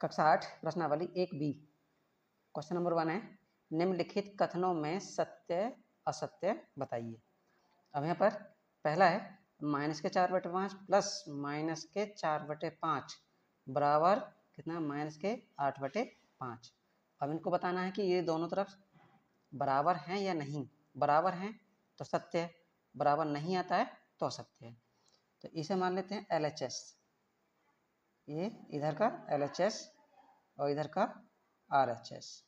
कक्षा 8 प्रश्नावली 1B question number 1 है, निम्नलिखित कथनों में सत्य असत्य बताइए। अब यहाँ पर पहला है -4/5 प्लस -4/5 बराबर कितना, -8/5। अब इनको बताना है कि ये दोनों तरफ बराबर हैं या नहीं। बराबर हैं तो सत्य है, बराबर नहीं आता है तो असत्य है। तो इसे मान लेते हैं LHS, ये इधर का LHS और इधर का RHS,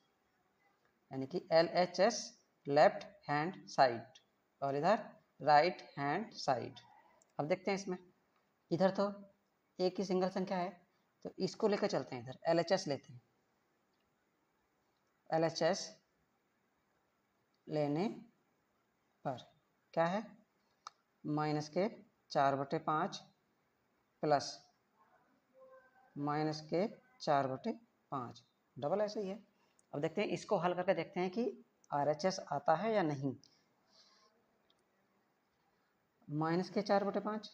यानी कि LHS लेफ्ट हैंड साइड और इधर राइट हैंड साइड। अब देखते हैं इसमें, इधर तो एक ही सिंगल संख्या है तो इसको लेकर चलते हैं, इधर LHS लेते हैं। LHS लेने पर क्या है, -4/5 प्लस -4/5 डबल ऐसे ही है। अब देखते हैं, इसको हल करके देखते हैं कि RHS आता है या नहीं। -4/5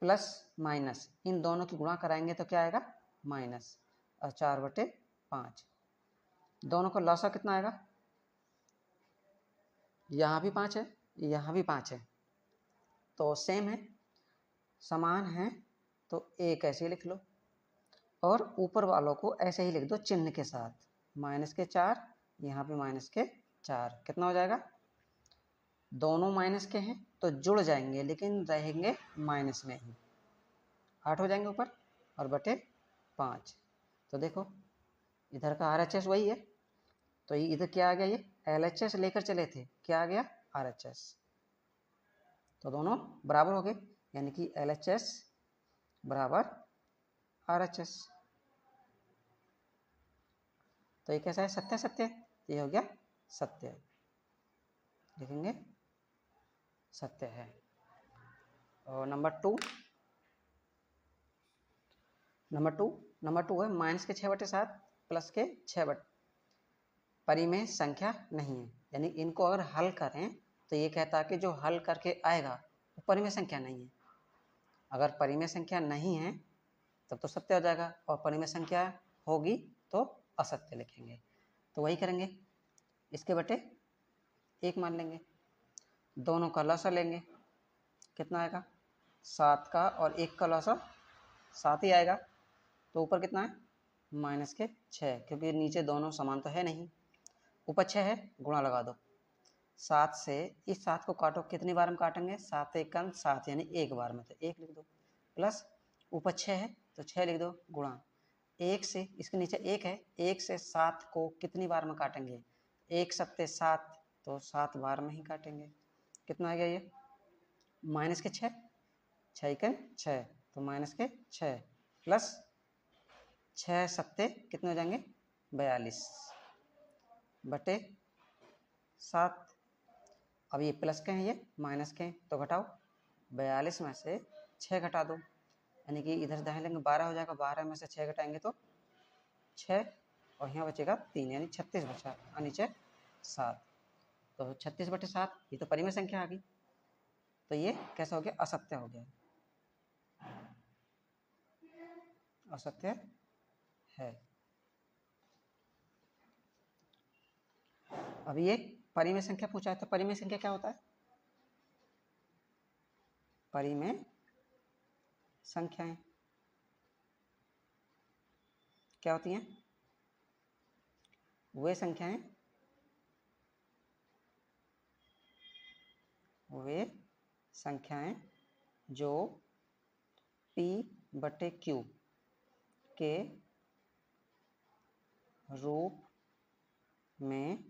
प्लस माइनस, इन दोनों की गुणा कराएंगे तो क्या आएगा, माइनस, और 4/5 दोनों का लॉसा कितना आएगा, यहाँ भी 5 है यहाँ भी 5 है तो सेम है, समान है, तो एक ऐसे ही लिख लो और ऊपर वालों को ऐसे ही लिख दो चिन्ह के साथ, -4 यहाँ पे -4। कितना हो जाएगा, दोनों माइनस के हैं तो जुड़ जाएंगे लेकिन रहेंगे माइनस में ही, 8 हो जाएंगे ऊपर और बटे 5। तो देखो इधर का RHS वही है, तो इधर क्या आ गया, ये LHS लेकर चले थे, क्या आ गया, RHS। तो दोनों बराबर हो गए, यानी कि LHS बराबर RHS। तो ये कैसा है, सत्य सत्य, ये हो गया सत्य, लिखेंगे सत्य है। और नंबर टू है -6/7 प्लस के 6/, परिमेय संख्या नहीं है, यानी इनको अगर हल करें तो ये कहता है कि जो हल करके आएगा वो परिमेय संख्या नहीं है। अगर परिमेय संख्या नहीं है तब तो सत्य हो जाएगा, और परिमेय संख्या होगी तो असत्य लिखेंगे। तो वही करेंगे, इसके बटे 1 मान लेंगे, दोनों का लॉसा लेंगे, कितना आएगा, 7 का और 1 का लॉसा 7 ही आएगा। तो ऊपर कितना है, -6, क्योंकि नीचे दोनों समान तो है नहीं, ऊपर 6 है, गुणा लगा दो 7 से। इस 7 को काटो, कितनी बार हम काटेंगे, 7 × 1 = 7, यानी एक बार में, तो 1 लिख दो, प्लस ऊपर 6 है तो 6 लिख दो, गुणा 1 से, इसके नीचे 1 है, 1 से 7 को कितनी बार में काटेंगे, 1 × 7 = 7, तो 7 बार में ही काटेंगे। कितना आ गया ये, -6, 6 × 6 तो -6 प्लस 6 × 7 कितने हो जाएंगे, 42 बटे 7। अब ये प्लस के हैं, ये माइनस के हैं, तो घटाओ, 42 में से 6 घटा दो, यानी कि इधर दाएं लेंगे 12 हो जाएगा, 12 में से 6 घटाएंगे तो 6, और यहाँ बचेगा 3, यानी 36 बचा, और नीचे 7, तो 36/7 ये तो परिमेय संख्या आ गई। तो ये कैसा हो गया, असत्य हो गया, असत्य है। अब ये परिमेय संख्या पूछा है, तो परिमेय संख्या क्या होता है, परिमेय संख्याएं क्या होती हैं, वे संख्याएं जो P/Q के रूप में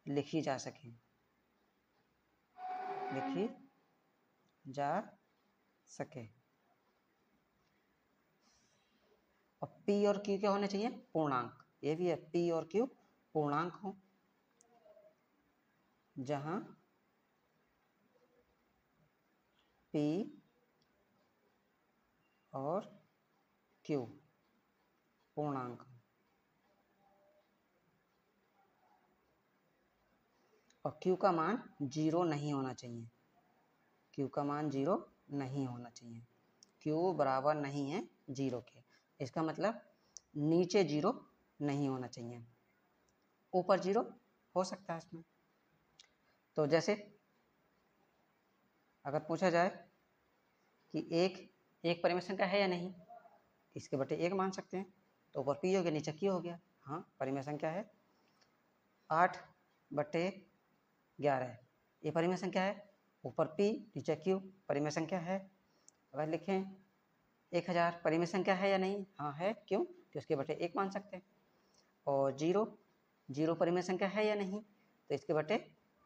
लिखी जा सके, और P और Q क्या होने चाहिए, पूर्णांक, ये भी है, P और Q पूर्णांक हो, जहां P और Q पूर्णांक, और Q का मान 0 नहीं होना चाहिए, Q का मान 0 नहीं होना चाहिए, Q बराबर नहीं है 0 के। इसका मतलब नीचे 0 नहीं होना चाहिए, ऊपर 0 हो सकता है इसमें। तो जैसे अगर पूछा जाए कि एक परिमेय संख्या है या नहीं, इसके बटे 1 मान सकते हैं, तो ऊपर p हो गया, नीचे q हो गया। हाँ, परिमेय संख्या है। 8/11 ये परिमेय संख्या है, ऊपर p नीचे q परिमेय संख्या है। अगर लिखें 1000 परिमेय संख्या है या नहीं, हाँ है, क्यों कि उसके बटे 1 मान सकते हैं। और 0 परिमेय संख्या है या नहीं, तो इसके बटे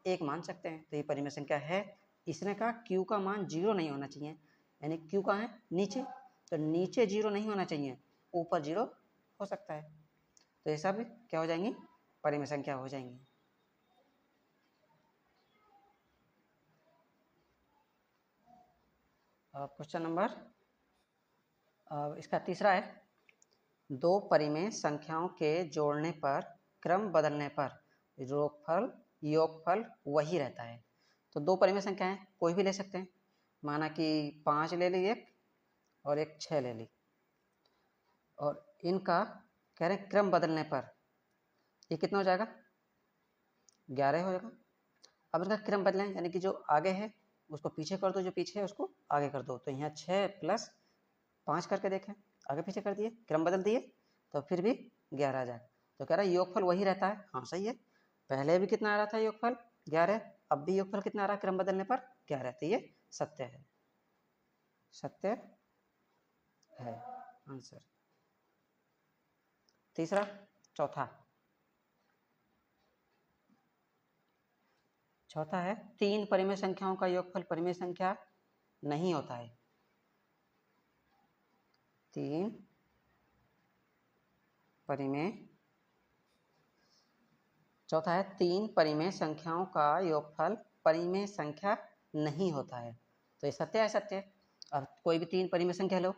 1 मान सकते हैं, तो ये परिमेय संख्या है। इसने कहा q का मान 0 नहीं होना चाहिए, यानी q कहाँ है, नीचे, तो नीचे 0 नहीं होना चाहिए, ऊपर 0 हो सकता है। तो ये सब क्या हो जाएंगी, परिमेय संख्या हो जाएंगी। क्वेश्चन नंबर इसका तीसरा है, दो परिमेय संख्याओं के जोड़ने पर क्रम बदलने पर योगफल वही रहता है। तो दो परिमेय संख्या है, कोई भी ले सकते हैं, माना कि 5 ले ली एक और एक 6 ले ली, और इनका कह रहे हैं क्रम बदलने पर ये कितना हो जाएगा, 11 हो जाएगा। अब इनका क्रम बदलें, यानी कि जो आगे है उसको पीछे कर दो, जो पीछे है उसको आगे कर दो। तो यहाँ 6 + 5 करके देखें, आगे पीछे कर दिए, क्रम बदल दिए, तो फिर भी 11 आ जाए। तो कह रहा है योगफल वही रहता है। हाँ सही है, पहले भी कितना आ रहा था योगफल 11, अब भी योगफल कितना आ रहा है क्रम बदलने पर 11, तो ये सत्य है, सत्य है आंसर। तीसरा, चौथा है, तीन परिमेय संख्याओं का योगफल परिमेय संख्या नहीं होता है। तीन परिमेय, चौथा है, तीन परिमेय संख्याओं का योगफल परिमेय संख्या नहीं होता है। तो ये सत्य है, सत्य। अब कोई भी तीन परिमेय संख्या लो,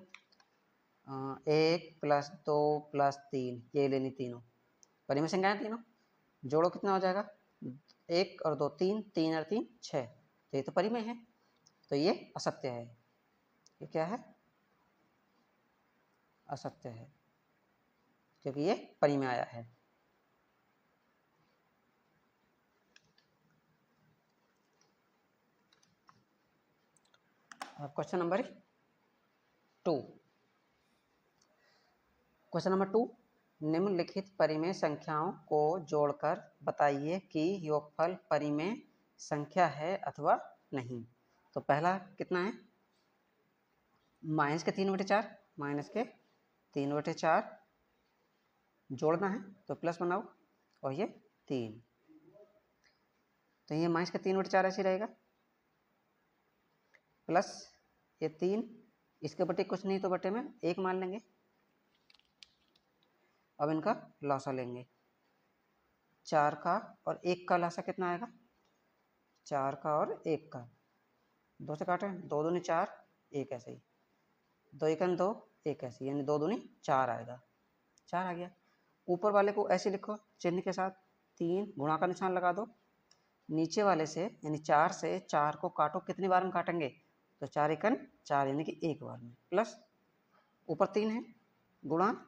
1 + 2 + 3, ये लेनी तीनों परिमेय संख्या है तीनों, जोड़ो कितना हो जाएगा, 1 और 2 3, 3 और 3 6, तो ये तो परिमेय है, तो ये असत्य है। ये क्या है, असत्य है, क्योंकि ये परिमेय आया है। अब क्वेश्चन नंबर 2, क्वेश्चन नंबर 2, निम्नलिखित परिमेय संख्याओं को जोड़कर बताइए कि योगफल परिमेय संख्या है अथवा नहीं। तो पहला कितना है, -3/4, -3/4 जोड़ना है, तो प्लस बनाओ, और ये 3, तो ये -3/4 ऐसे रहेगा, प्लस ये 3, इसके बटे कुछ नहीं तो बटे में 1 मान लेंगे। अब इनका लॉसा लेंगे, 4 का और 1 का लॉसा कितना आएगा, 4 का और 1 का, 2 से काटें, 2 दूनी 4, 1 ऐसे ही, 2 1 2, 1 ऐसे, यानी 2 दूनी 4 आएगा, 4 आ गया। ऊपर वाले को ऐसे लिखो चिन्ह के साथ, 3 गुणा का निशान लगा दो, नीचे वाले से यानी 4 से 4 को काटो, कितनी बार में काटेंगे, तो 4 1 4, यानी कि 1 बार में, प्लस ऊपर 3 है, गुणा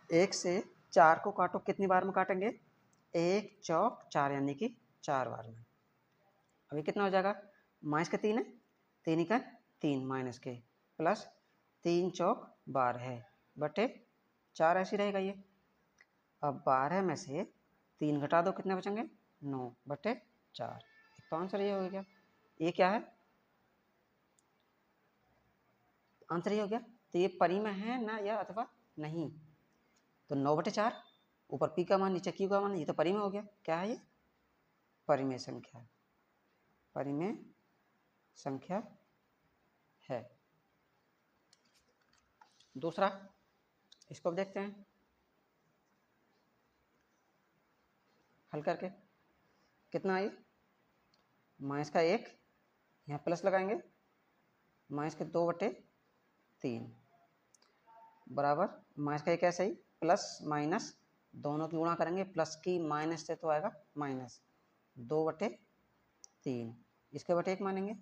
1 से 4 को काटो, कितनी बार में काटेंगे, 1 चौक 4, यानी कि 4 बार में। अभी कितना हो जाएगा, -3 है, 3 1 3 माइनस के, प्लस 3 चौक 12 है, बटे 4 ऐसी रहेगा ये। अब 12 में से 3 घटा दो, कितने बचेंगे, 9 बटे 4, तो आंसर ये हो गया। ये क्या है, आंसर ये हो गया। तो ये परिमेय है ना या अथवा नहीं, तो 9/4, ऊपर p का मान नीचे q का मान, ये तो परिमेय हो गया। क्या है ये, परिमेय संख्या, परिमेय संख्या है। दूसरा, इसको अब देखते हैं हल करके, कितना है, -1, यहाँ प्लस लगाएंगे, -2/3 बराबर -1 ऐसे ही, प्लस माइनस दोनों की गुणा करेंगे, प्लस की माइनस से तो आएगा -2/3, इसके बटे 1 मानेंगे,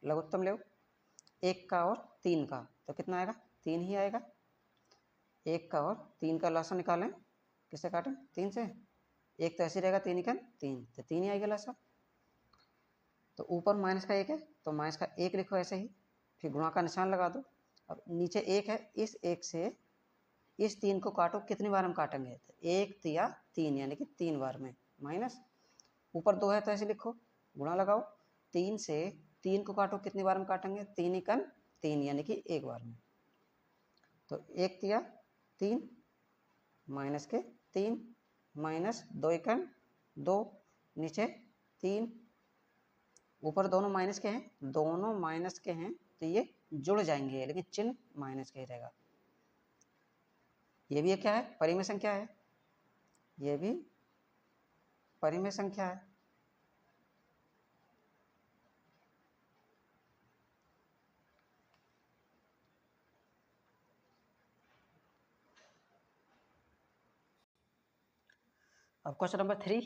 लघुत्तम ले 1 का और 3 का, तो कितना आएगा, 3 ही आएगा, 1 का और 3 का लसा निकालें, किससे काटें? 3 से। एक तो ऐसे रहेगा 3 इकन 3, तो 3 ही आएगा लसा। तो ऊपर माइनस का 1 है तो माइनस का 1 लिखो ऐसे ही, फिर गुणा का निशान लगा दो। अब नीचे 1 है, इस 1 से इस 3 को काटो, कितनी बार हम काटेंगे? तो 1 तिया 3 यानी कि 3 बार में, माइनस ऊपर 2 है तो ऐसे लिखो, गुणा लगाओ। 3 से 3 को काटो, कितनी बार में काटेंगे? 3 इकन 3 यानी कि 1 बार में। तो 1 तिया 3 माइनस के 3 माइनस 2 इकन 2, नीचे 3, ऊपर दोनों माइनस के हैं, दोनों माइनस के हैं तो ये जुड़ जाएंगे, लेकिन चिन्ह माइनस का ही रहेगा। ये भी क्या है? परिमेय संख्या है, ये भी परिमेय संख्या है। अब क्वेश्चन नंबर 3,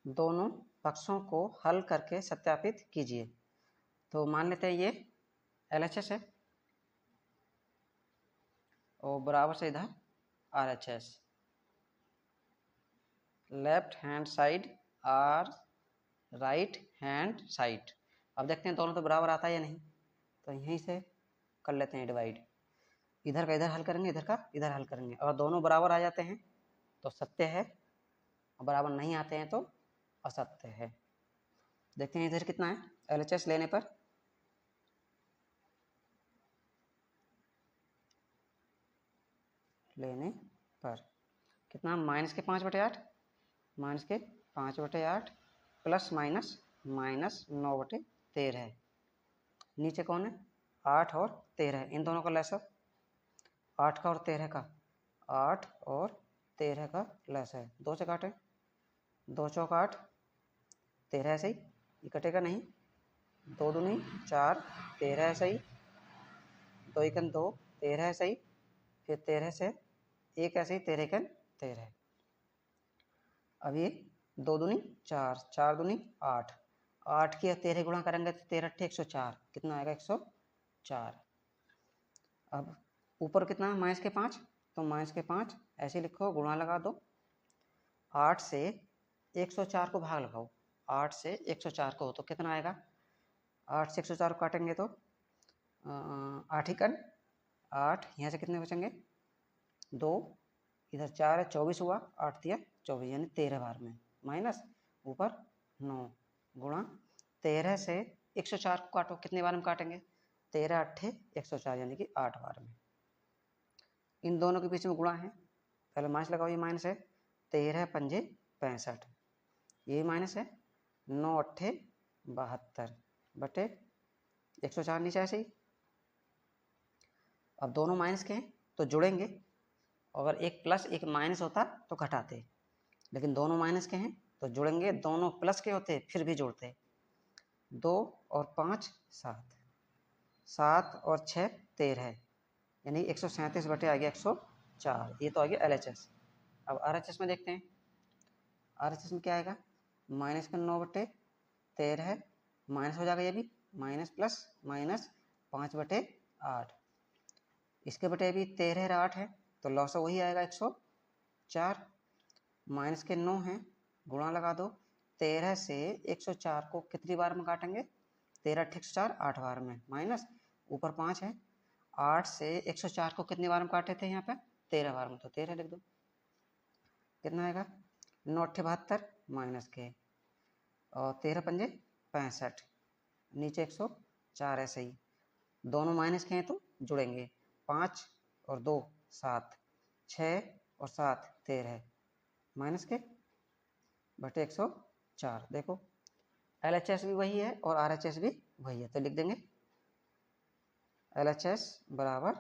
दोनों पक्षों को हल करके सत्यापित कीजिए। तो मान लेते हैं ये LHS है और बराबर से इधर RHS, लेफ्ट हैंड साइड और राइट हैंड साइड। अब देखते हैं दोनों तो बराबर आता है या नहीं, तो यहीं से कर लेते हैं डिवाइड। इधर का इधर हल करेंगे, इधर का इधर हल करेंगे, और दोनों बराबर आ जाते हैं तो सत्य है, और बराबर नहीं आते हैं तो असत्य है। देखते हैं इधर कितना है LHS लेने पर। कितना? माइनस के 5/8, माइनस के 5/8 प्लस माइनस माइनस 9/13। नीचे कौन है? 8 और 13, इन दोनों का लसा 8 का और 13 का, 8 और 13 का लस है, 2 से काटें, 2 चौक 8, 13 ऐसे ही, ये कटेगा नहीं, 2 दूनी 4, 13 ऐसे ही, 2 इकन 2, 13 ऐसे ही, फिर 13 से 1 ऐसे ही, 13 इकन 13। अब ये 2 दूनी 4, 4 दूनी 8, 8 की 13 गुणा करेंगे तो 13 अट्ठे 104, कितना आएगा? 104। अब ऊपर कितना है? माइनस के 5, तो माइनस के 5 ऐसे लिखो, गुणा लगा दो। 8 से 104 को भाग लगाओ, 8 से 104 को, तो कितना आएगा? 8 से 104 को काटेंगे तो 8 इकन 8, यहाँ से कितने बचेंगे? 2, इधर 4 है, 24 हुआ, 8 दिया 24 यानी 13 बार में, माइनस ऊपर 9 गुणा 13 से 104 को काटो, कितने बार में काटेंगे? 13 अट्ठे 104 यानी कि 8 बार में। इन दोनों के बीच में गुणा है, पहले माइनस लगाओ, ये माइनस है, 13 पंजे 65, ये माइनस है, 9 अट्ठे 72 बटे 104 नीचे ऐसे ही। अब दोनों माइनस के हैं तो जुड़ेंगे, अगर एक प्लस एक माइनस होता तो घटाते, लेकिन दोनों माइनस के हैं तो जुड़ेंगे, दोनों प्लस के होते फिर भी जोड़ते। 2 और 5 7, 7 और 6 13, यानी 137 बटे आ गया 104, ये तो आ गया LHS। अब RHS में देखते हैं, RHS में क्या आएगा? माइनस का 9/13 है, माइनस हो जाएगा ये भी, माइनस प्लस माइनस 5/8, इसके बटे भी 13 8 है तो लॉस वही आएगा 104। माइनस के 9 है, गुणा लगा दो, 13 से 104 को कितनी बार में काटेंगे? 13 अट्ठे 104, 8 बार में, माइनस ऊपर 5 है, 8 से 104 को कितनी बार में काटे थे यहाँ पे? 13 बार में, तो 13 लिख दो, कितना आएगा? 9 अट्ठे 72 माइनस के, और 13 पंजे 65, नीचे 104 ऐसे ही, दोनों माइनस के हैं तो जुड़ेंगे, 5 और 2 7, 6 और 7 13, माइनस के बटे 104। देखो LHS भी वही है और RHS भी वही है, तो लिख देंगे LHS बराबर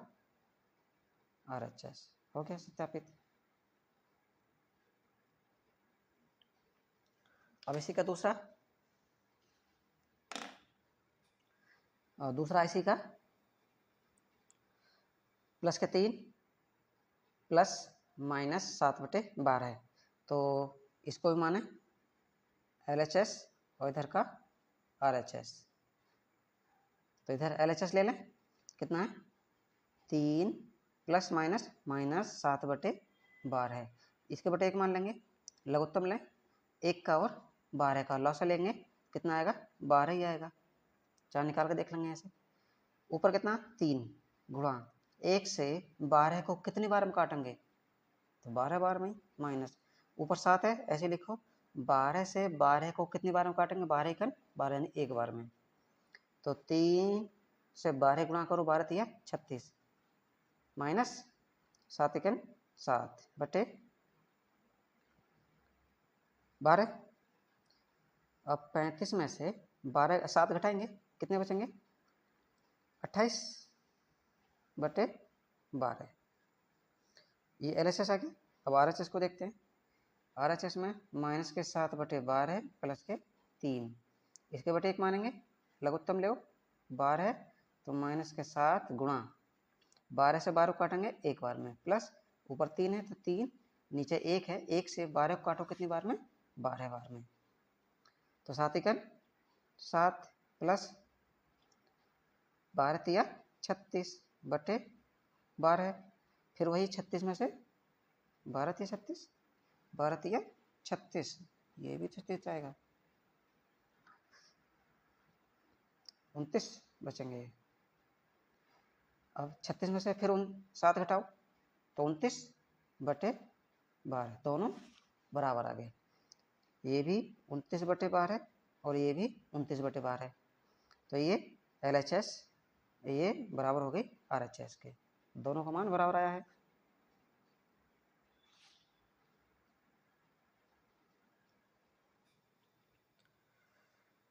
RHS। हो गया सत्यापित। अब इसी का दूसरा इसी का प्लस के 3 प्लस माइनस 7/12, तो इसको भी माने LHS और इधर का RHS, तो इधर LHS ले लें, कितना है? 3 प्लस माइनस माइनस 7/12 है। इसके बटे 1 मान लेंगे, लघुत्तम लें, 1 का और 12 का लॉस लेंगे, कितना आएगा 12 ही आएगा। 4 निकाल के देख लेंगे ऐसे। ऊपर कितना 3 गुणा 1 से 12 को कितनी बार हम काटेंगे, तो 12 बार में माइनस, ऊपर 7 है ऐसे लिखो, 12 से 12 को कितनी बार हम काटेंगे, 12 एकन 12 यानी 1 बार में। तो 3 से 12 गुणा करो, 12 तिया 36 माइनस 7 एकन 7 बटे 12। अब 35 में से 12 7 घटाएंगे, कितने बचेंगे 28 बटे 12। ये LHS आ गया। अब RHS को देखते हैं। RHS में माइनस के 7/12 प्लस के 3, इसके बटे 1 मानेंगे, लघुत्तम ले 12 तो माइनस के 7 गुणा 12 से 12 काटेंगे 1 बार में, प्लस ऊपर 3 है तो 3, नीचे 1 है, 1 से 12 को काटो कितनी बार में, 12 बार में। तो 7 एकन 7 प्लस 12 तिया 36 बटे 12। फिर वही 36 में से 12 तिया 36, 12 तिया 36, ये भी 36 आएगा, 29 बचेंगे। अब 36 में से फिर 7 घटाओ तो 29 बटे 12, दोनों बराबर आ गए। ये भी 29 बटे 12 और ये भी 29 बटे 12, तो ये LHS ये बराबर हो गई RHS के, दोनों का मान बराबर आया है।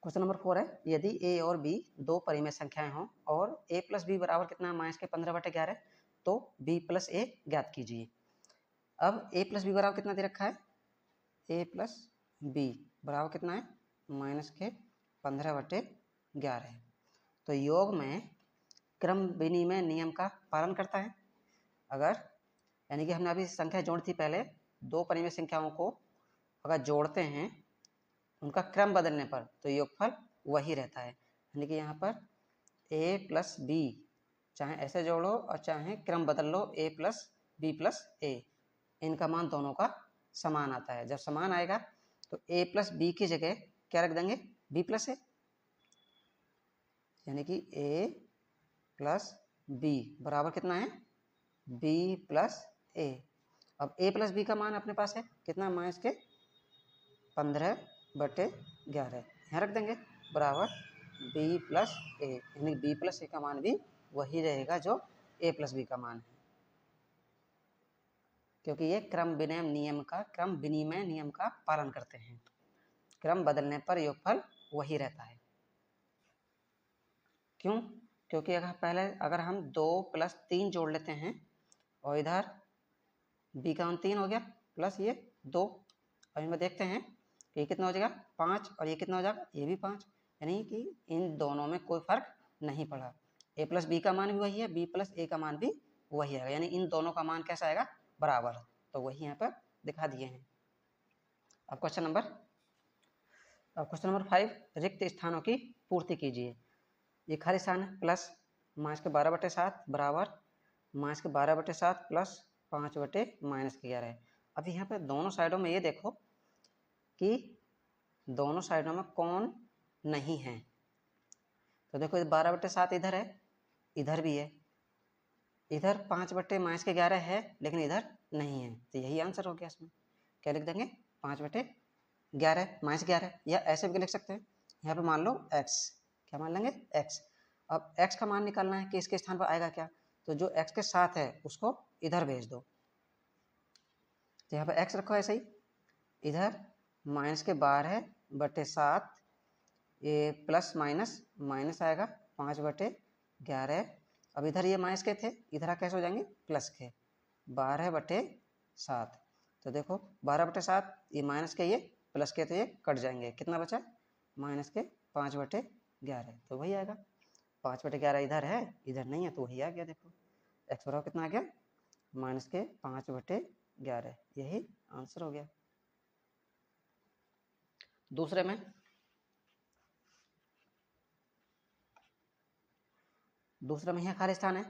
क्वेश्चन नंबर 4 है, यदि a और b दो परिमेय संख्याएं हों और a प्लस बी बराबर कितना है माइनस के 15/11, तो b प्लस a ज्ञात कीजिए। अब a प्लस बी बराबर कितना दे रखा है, a प्लस बी बराबर कितना है माइनस के 15/11, तो योग में क्रम विनिमय नियम का पालन करता है। अगर यानी कि हमने अभी संख्या जोड़ी थी पहले, दो परिमेय संख्याओं को अगर जोड़ते हैं उनका क्रम बदलने पर तो योगफल वही रहता है। यानी कि यहाँ पर a प्लस बी चाहे ऐसे जोड़ो और चाहे क्रम बदल लो, a plus b plus a, इनका मान दोनों का समान आता है। जब समान आएगा तो a प्लस बी की जगह क्या रख देंगे, b प्लस a, यानी कि a प्लस बी बराबर कितना है b प्लस a। अब a प्लस बी का मान अपने पास है कितना, माइनस के 15/11, यहाँ रख देंगे बराबर b प्लस a, यानी b प्लस a का मान भी वही रहेगा जो a प्लस बी का मान है, क्योंकि ये क्रम विनिमय नियम का पालन करते हैं। क्रम बदलने पर योगफल वही रहता है। क्यों, क्योंकि अगर हम 2 + 3 जोड़ लेते हैं और इधर b का मान 3 हो गया प्लस ये 2, और इनमें देखते हैं कि ये कितना हो जाएगा 5 और ये कितना हो जाएगा, ये भी 5, यानी कि इन दोनों में कोई फर्क नहीं पड़ा। a प्लस बी का मान भी वही है, b प्लस a का मान भी वही आएगा, यानी इन दोनों का मान कैसा आएगा, बराबर, तो वही यहाँ पर दिखा दिए हैं। अब क्वेश्चन नंबर 5, रिक्त स्थानों की पूर्ति कीजिए। ये खाली स्थान है, प्लस माइनस के 12/7 बराबर माइनस के 12/7 प्लस 5/-11। अब यहाँ पे दोनों साइडों में ये देखो कि दोनों साइडों में कौन नहीं है, तो देखो 12/7 इधर है, इधर भी है, इधर 5/-11 है लेकिन इधर नहीं है, तो यही आंसर हो गया। इसमें क्या लिख देंगे 5/11 -11, या ऐसे भी लिख सकते हैं, यहाँ पे मान लो x, क्या मान लेंगे x। अब x का मान निकालना है कि इसके स्थान पर आएगा क्या, तो जो x के साथ है उसको इधर भेज दो, तो यहाँ पर x रखो ऐसे ही, इधर माइनस के 12/7, ये प्लस माइनस माइनस आएगा 5/11। अब इधर ये माइनस के थे, इधर कैसे हो जाएंगे प्लस के 12/7, तो देखो 12/7 ये माइनस के ये प्लस के, तो ये कट जाएंगे, कितना बचा माइनस के 5/11, तो वही आएगा 5/11 इधर है, इधर नहीं है, तो वही आ गया। देखो x बराबर कितना आ गया माइनस के 5/11, यही आंसर हो गया। दूसरे में यहाँ खाली स्थान है,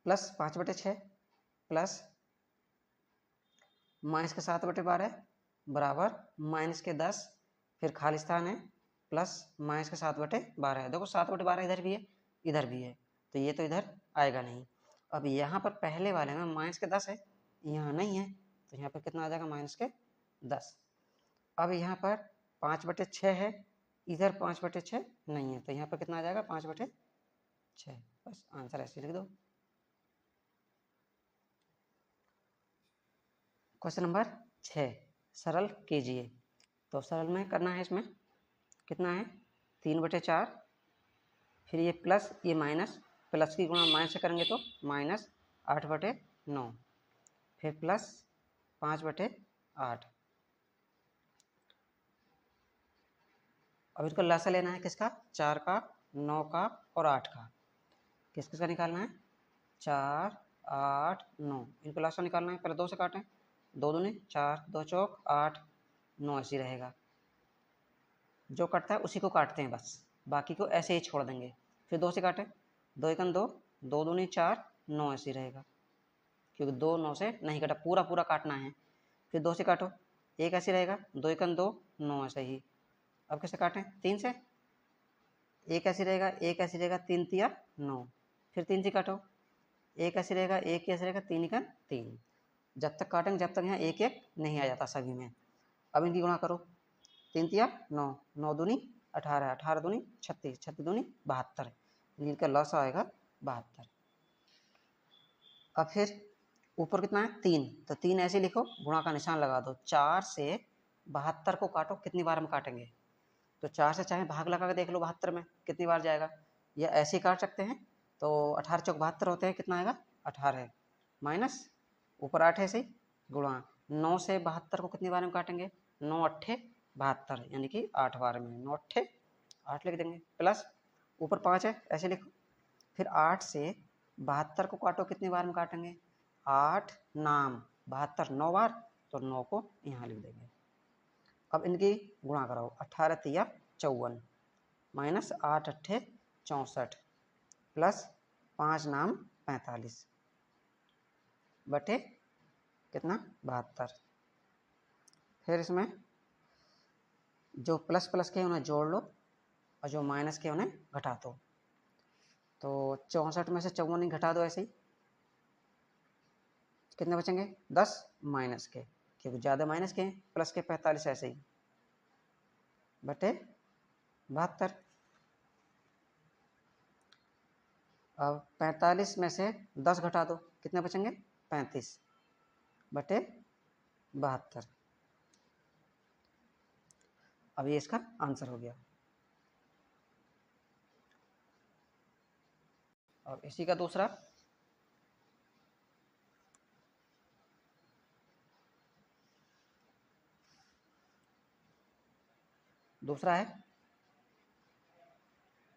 प्लस 5/6 प्लस माइनस के 7/12 बराबर माइनस के 10, फिर खाली स्थान है प्लस माइनस के 7/12 है। देखो 7/12 इधर भी है इधर भी है, तो ये तो इधर आएगा नहीं। अब यहाँ पर पहले वाले में माइनस के 10 है, यहाँ नहीं है, तो यहाँ पर कितना आ जाएगा माइनस के 10। अब यहाँ पर 5/6 है, इधर 5/6 नहीं है, तो यहाँ पर कितना आ जाएगा 5/6। बस आंसर ऐसे लिख दो। क्वेश्चन नंबर 6 सरल कीजिए। तो सरल में करना है, इसमें कितना है 3/4, फिर ये प्लस ये माइनस, प्लस की गुणा माइनस से करेंगे तो माइनस 8/9, फिर प्लस 5/8। अब इसको लसा लेना है किसका, 4 का, 9 का और 8 का। किस किसका निकालना है, 4 8 9, इनको लसा निकालना है। पहले 2 से काटें, 2 दूनी 4, 2 चौक 8, 9 ऐसे रहेगा। जो कटता है उसी को काटते हैं बस, बाकी को ऐसे ही छोड़ देंगे। फिर 2 से काटें, 2 एकन 2, 2 दूनी 4, 9 ऐसे रहेगा, क्योंकि 2 9 से नहीं कटा, पूरा पूरा काटना है। फिर 2 से काटो, 1 ऐसे रहेगा, 2 एकन 2, 9 ऐसे ही। अब कैसे काटें, 3 से, 1 ऐसे रहेगा, 1 ऐसे रहेगा, 3 तिया 9, फिर 3 से काटो, 1 ऐसे रहेगा, 1 ऐसे रहेगा, 3 एकन 3। जब तक काटेंगे जब तक यहाँ 1 1 नहीं आ जाता सभी में। अब इनकी गुणा करो, 3 तिया 9, 9 दूनी 18, 18 दूनी 36, 36 दूनी 72, इनका लॉस आएगा 72। अब फिर ऊपर कितना है 3, तो 3 ऐसे लिखो, गुणा का निशान लगा दो। 4 से 72 को काटो, कितनी बार हम काटेंगे, तो 4 से चाहे भाग लगा के देख लो 72 में कितनी बार जाएगा, या ऐसे ही काट सकते हैं। तो 18 चौक 72 होते हैं, कितना आएगा 18 माइनस ऊपर 8 है सही, गुणा 9 से 72 को कितनी बार में काटेंगे, 9 8 72, यानी कि 8 बार में, 9 8 8 लिख देंगे, प्लस ऊपर 5 है ऐसे लिखो। फिर 8 से 72 को काटो, कितनी बार में काटेंगे, 8 नाम 72 9 बार, तो 9 को यहाँ लिख देंगे। अब इनकी गुणा कराओ, 18 तिया 54 माइनस 8 8 64 प्लस 5 नाम 45 बटे कितना 72। फिर इसमें जो प्लस प्लस के उन्हें जोड़ लो और जो माइनस के उन्हें घटा दो। तो 64 में से 54 ही घटा दो, ऐसे ही कितने बचेंगे 10 माइनस के, क्योंकि ज़्यादा माइनस के प्लस के 45 ऐसे ही बटे 72। अब 45 में से 10 घटा दो, कितने बचेंगे 35 बटे 72। अब ये इसका आंसर हो गया। और इसी का दूसरा है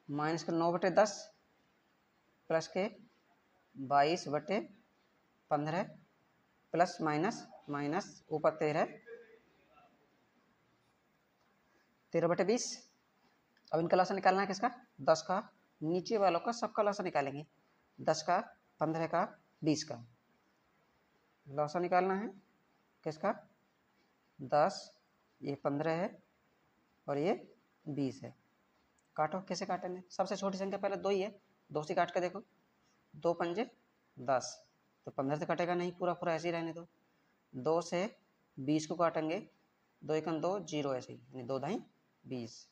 माइनस के 9/10 प्लस के 22/15 प्लस माइनस माइनस ऊपर 13/20। अब इनका लॉसा निकालना है किसका, 10 का, नीचे वालों का सबका लॉसा निकालेंगे, 10 का 15 का 20 का लॉसा निकालना है किसका, 10 ये 15 है और ये 20 है। काटो, कैसे काटेंगे, सबसे छोटी संख्या पहले 2 ही है, 2 से काट के देखो, 2 पंजे 10, तो 15 से कटेगा नहीं, पूरा पूरा ऐसे ही रहने दो। 2 से 20 को काटेंगे, 2 एकम 2 0 ऐसे ही, यानी 2 ढाई 20,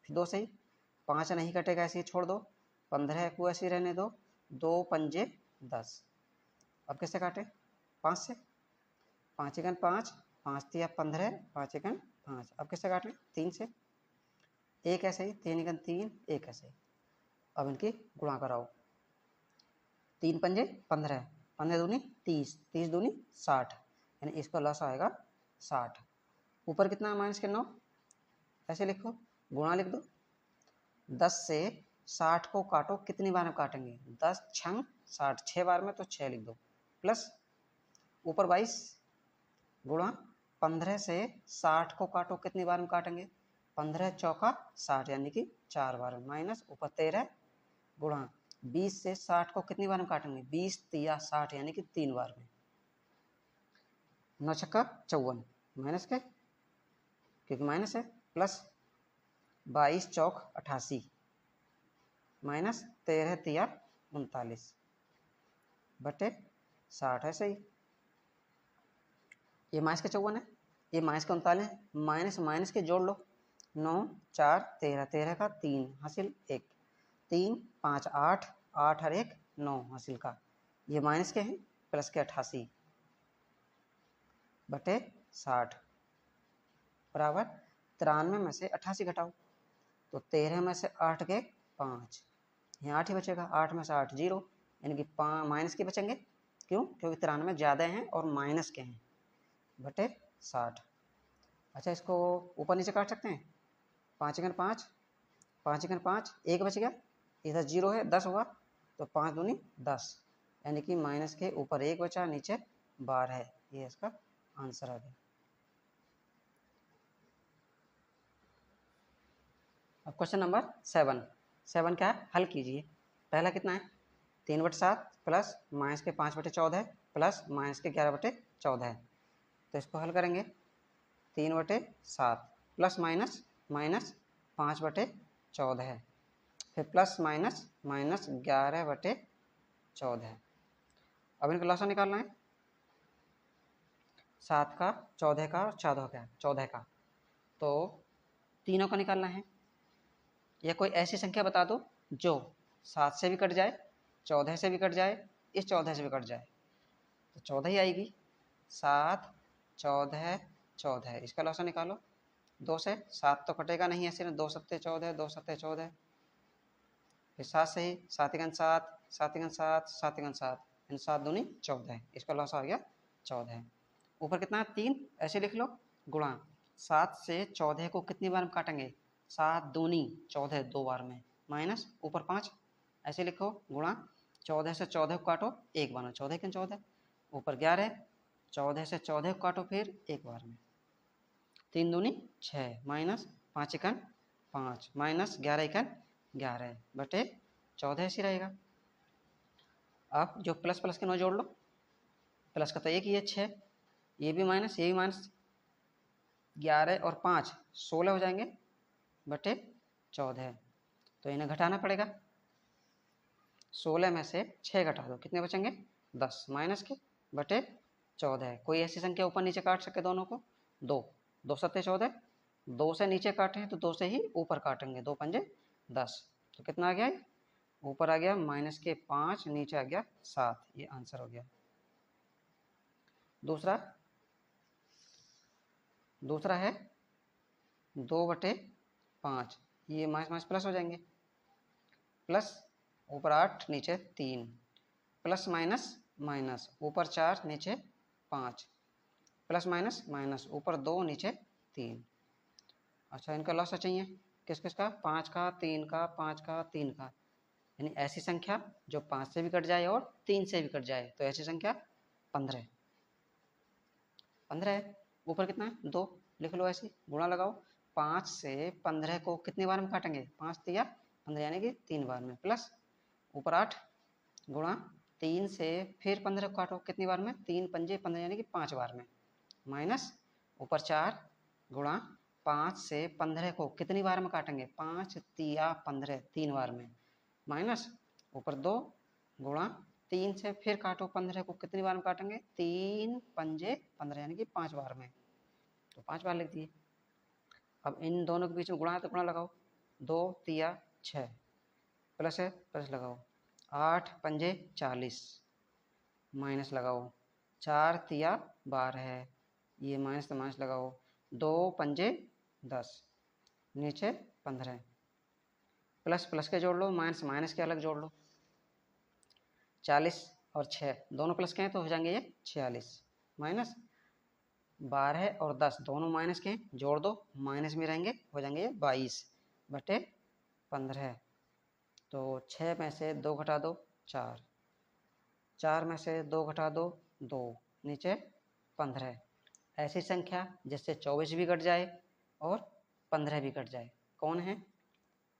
फिर 2 से ही 5 नहीं कटेगा, ऐसे ही छोड़ दो, 15 को ऐसे ही रहने दो, 2 पंजे 10। अब कैसे काटे, 5 से, 5 एकम 5, 5 तिया 15, 5 एकम 5। अब कैसे काटें, 3 से, 1 ऐसे ही, 3 एकम 3, 1 ऐसे ही। अब इनकी गुणा कराओ, 3 पंजे 15, 15 दूनी 30, 30 दूनी 60, यानी इसका लॉस आएगा 60। ऊपर कितना है माइनस के 9, ऐसे लिखो, गुणा लिख दो। 10 से 60 को काटो, कितनी बार में काटेंगे, 10 छंग 60, 6 बार में, तो 6 लिख दो, प्लस ऊपर 22 गुणा 15 से 60 को काटो, कितनी बार में काटेंगे, 15 चौका 60, यानी कि 4 बार में, माइनस ऊपर 13 गुणा 20 से 60 को कितनी बार में काटेंगे? 20 तिया 60 यानी कि 3 बार में। 9 छक्का 54 माइनस के, क्योंकि माइनस है, प्लस 22 चौक 88 माइनस 13 तिया 39 बटे 60 है सही। ये माइनस के 54 है, ये माइनस के 39, माइनस माइनस के जोड़ लो। 9 4 13, 13 का 3 हासिल 1, 3 5 8, 8 और 1 9 हासिल का। ये माइनस के हैं, प्लस के 88 बटे 60 बराबर 93 में से 88 घटाओ तो 13 में से 8 के 5, यहाँ 8 ही बचेगा। 8 में से 8 0 यानी कि माइनस के बचेंगे। क्यों? क्योंकि 93 ज़्यादा हैं और माइनस के हैं बटे 60। अच्छा, इसको ऊपर नीचे काट सकते हैं। 5 एकन 5, 5 एकन 5, 1 बच गया, इधर 0 है, 10 हुआ तो 5 दूनी 10 यानी कि माइनस के ऊपर 1 बचा, नीचे 12 है। ये इसका आंसर आ गया। अब क्वेश्चन नंबर 7 क्या है? हल कीजिए। पहला कितना है? 3/7 प्लस माइनस के 5/14 प्लस माइनस के 11/14 है। तो इसको हल करेंगे। 3/7 प्लस माइनस माइनस 5/14 है, फिर प्लस माइनस माइनस 11/14 है। अब इनका लॉसा निकालना है। 7 का, 14 का और 14 का, तो तीनों का निकालना है। या कोई ऐसी संख्या बता दो जो 7 से भी कट जाए, 14 से भी कट जाए, इस 14 से भी कट जाए, तो 14 ही आएगी। 7 14 14, इसका लॉसा निकालो। 2 से 7 तो कटेगा नहीं, ऐसे ना, 2 सत्ते 14, 2 सत्ते 14, फिर 7 से ही 7 एकन 7, 7 एकन 7, 7 एकन 7, 7 दूनी 14, इसका लॉस आ गया 14। ऊपर कितना है? 3, ऐसे लिख लो, गुणा 7 से 14 को कितनी बार में काटेंगे? 7 दूनी 14 2 बार में, माइनस ऊपर 5, ऐसे लिखो, गुणा 14 से 14 को काटो 1 बार में, 14 एकन 14, ऊपर 11, 14 से 14 को काटो फिर 1 बार में, 3 दूनी 6 माइनस 5 एकन 5 माइनस 11 एकन 11 बटे 14 ऐसी रहेगा। अब जो प्लस प्लस के 9 जोड़ लो, प्लस का तो एक ही है 6, ये भी माइनस, ये भी माइनस, 11 और 5 16 हो जाएंगे बटे 14, तो इन्हें घटाना पड़ेगा। 16 में से 6 घटा दो, कितने बचेंगे? 10 माइनस के बटे 14। कोई ऐसी संख्या ऊपर नीचे काट सके दोनों को? 2, 2 सत्ते 14, 2 से नीचे काटें तो 2 से ही ऊपर काटेंगे, 2 पंजे 10, तो कितना आ गया? ऊपर आ गया माइनस के 5, नीचे आ गया 7, ये आंसर हो गया। दूसरा है 2/5, ये माइनस माइनस प्लस हो जाएंगे, प्लस ऊपर 8 नीचे 3, प्लस माइनस माइनस ऊपर 4 नीचे 5, प्लस माइनस माइनस ऊपर 2 नीचे 3। अच्छा, इनका लॉस चाहिए किस किस का? 5 का, 3 का, 5 का, 3 का, यानी ऐसी संख्या जो 5 से भी कट जाए और 3 से भी कट जाए, तो ऐसी संख्या 15 है। ऊपर कितना है? 2, लिख लो ऐसे, गुणा लगाओ। 5 से 15 को कितनी बार में काटेंगे? 5 तिया 15 यानी कि 3 बार में, प्लस ऊपर 8 गुणा 3 से फिर 15 को काटो, कितनी बार में? 3 पंजे 15 यानी कि 5 बार में, माइनस ऊपर 4 गुणा 5 से 15 को कितनी बार में काटेंगे? 5 तिया 15 3 बार में, माइनस ऊपर 2 गुणा 3 से फिर काटो 15 को, कितनी बार में काटेंगे? 3 पंजे 15 यानी कि 5 बार में, तो 5 बार लिख दिए। अब इन दोनों के बीच में गुणा है तो गुणा लगाओ। 2 तिया 6, प्लस है प्लस लगाओ, 8 पंजे 40 माइनस लगाओ, 4 तिया 12 है, ये माइनस तो माइनस लगाओ, 2 पंजे 10 नीचे 15, प्लस प्लस के जोड़ लो, माइनस माइनस के अलग जोड़ लो। 40 और 6 दोनों प्लस के हैं तो हो जाएंगे ये 46, माइनस 12 और 10 दोनों माइनस के हैं, जोड़ दो, माइनस में रहेंगे, हो जाएंगे ये 22 बटे 15। तो 6 में से 2 घटा दो 4, 4 में से 2 घटा दो 2, नीचे 15। ऐसी संख्या जिससे 24 भी कट जाए और 15 भी कट जाए, कौन है?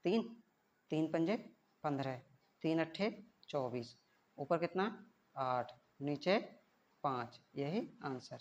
3 पंजे 15, 3 अट्ठे 24, ऊपर कितना 8, नीचे 5, यही आंसर।